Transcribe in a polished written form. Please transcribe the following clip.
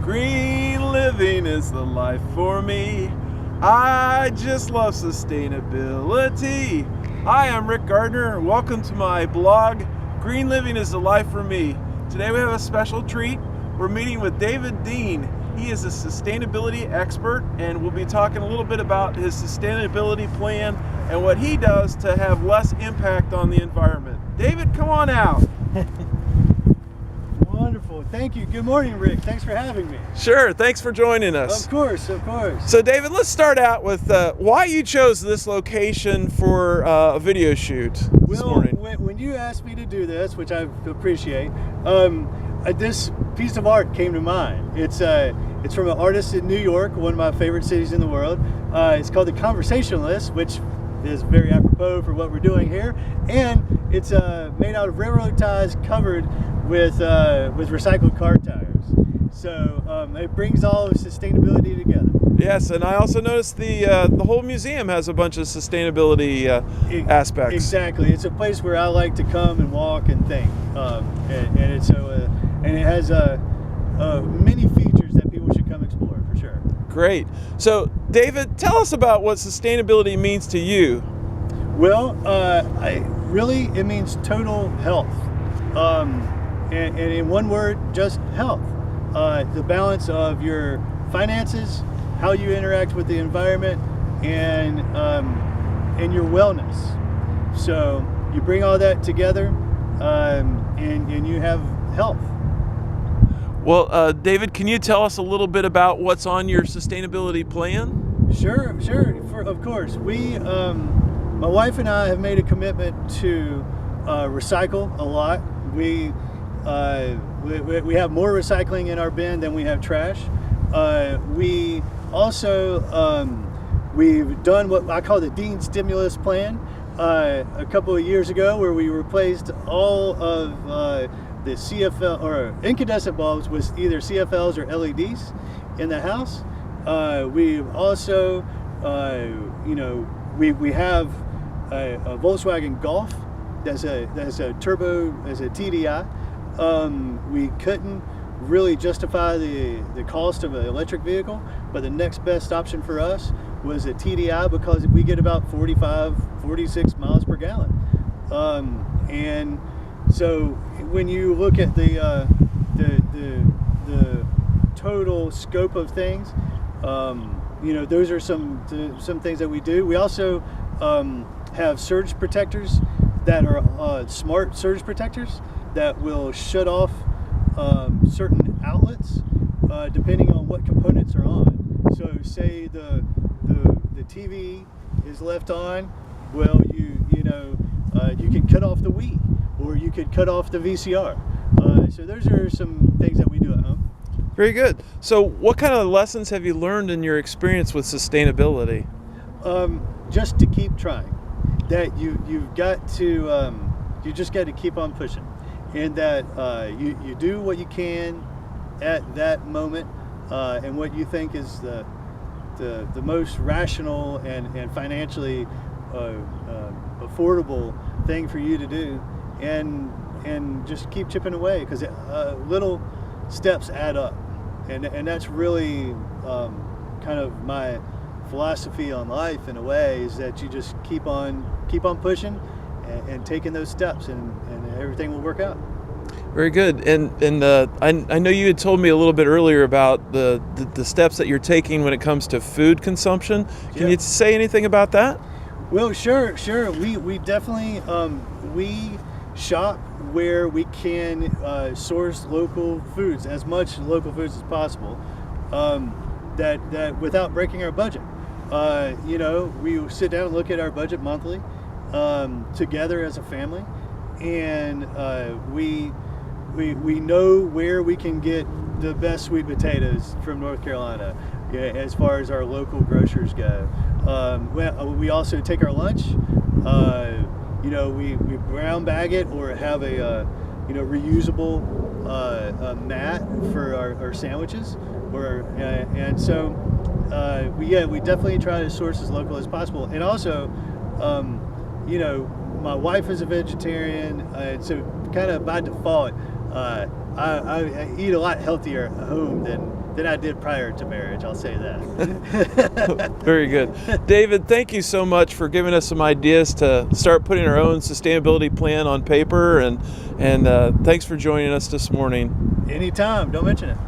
Green living is the life for me. I just love sustainability. Hi, I'm Rick Gardner. Welcome to my blog, Green Living is the Life for Me. Today we have a special treat. We're meeting with David Dean. He is a sustainability expert, and we'll be talking a little bit about his sustainability plan and what he does to have less impact on the environment. David, come on out. Wonderful. Thank you. Good morning, Rick. Thanks for having me. Sure. Thanks for joining us. Of course, of course. So, David, let's start out with why you chose this location for a video shoot this morning. When you asked me to do this, which I appreciate, this piece of art came to mind. It's from an artist in New York, one of my favorite cities in the world. It's called The Conversationalist, which is very apropos for what we're doing here. And it's made out of railroad ties covered with recycled car tires. So it brings all of sustainability together. Yes, and I also noticed the whole museum has a bunch of sustainability aspects. Exactly. It's a place where I like to come and walk and think. And it has many features that people should come explore, for sure. Great. So, David, tell us about what sustainability means to you. Well, it means total health. And in one word, just health. The balance of your finances, how you interact with the environment, and your wellness. So you bring all that together, and you have health. Well, David, can you tell us a little bit about what's on your sustainability plan? Sure. Of course. My wife and I have made a commitment to recycle a lot. We have more recycling in our bin than we have trash. We also we've done what I call the Dean Stimulus Plan a couple of years ago, where we replaced all of the CFL or incandescent bulbs with either CFLs or LEDs in the house. We've also we have a Volkswagen Golf that's a turbo, as a TDI. We couldn't really justify the cost of an electric vehicle, but the next best option for us was a TDI, because we get about 46 miles per gallon. And so when you look at the total scope of things, those are some things that we do. We also have surge protectors that are smart surge protectors that will shut off certain outlets depending on what components are on. So say the TV is left on, well, you can cut off the Wii, or you could cut off the VCR. So those are some things that we do at home. Very good. So what kind of lessons have you learned in your experience with sustainability? Just to keep trying. That you've got to you just got to keep on pushing, and that you do what you can at that moment, and what you think is the most rational and financially affordable thing for you to do, and just keep chipping away, because little steps add up, and that's really kind of my philosophy on life, in a way, is that you just keep on pushing and taking those steps, and everything will work out. Very good. And I know you had told me a little bit earlier about the steps that you're taking when it comes to food consumption. Can you say anything about that? Well, sure. We definitely we shop where we can source local foods, as much local foods as possible, that without breaking our budget. We sit down and look at our budget monthly together as a family, and we know where we can get the best sweet potatoes from North Carolina, as far as our local grocers go. We also take our lunch. We brown bag it, or have a reusable mat for our sandwiches, we definitely try to source as local as possible. And also, my wife is a vegetarian, so kind of by default, I eat a lot healthier at home than I did prior to marriage. I'll say that. Very good. David, thank you so much for giving us some ideas to start putting our own sustainability plan on paper, and thanks for joining us this morning. Anytime. Don't mention it.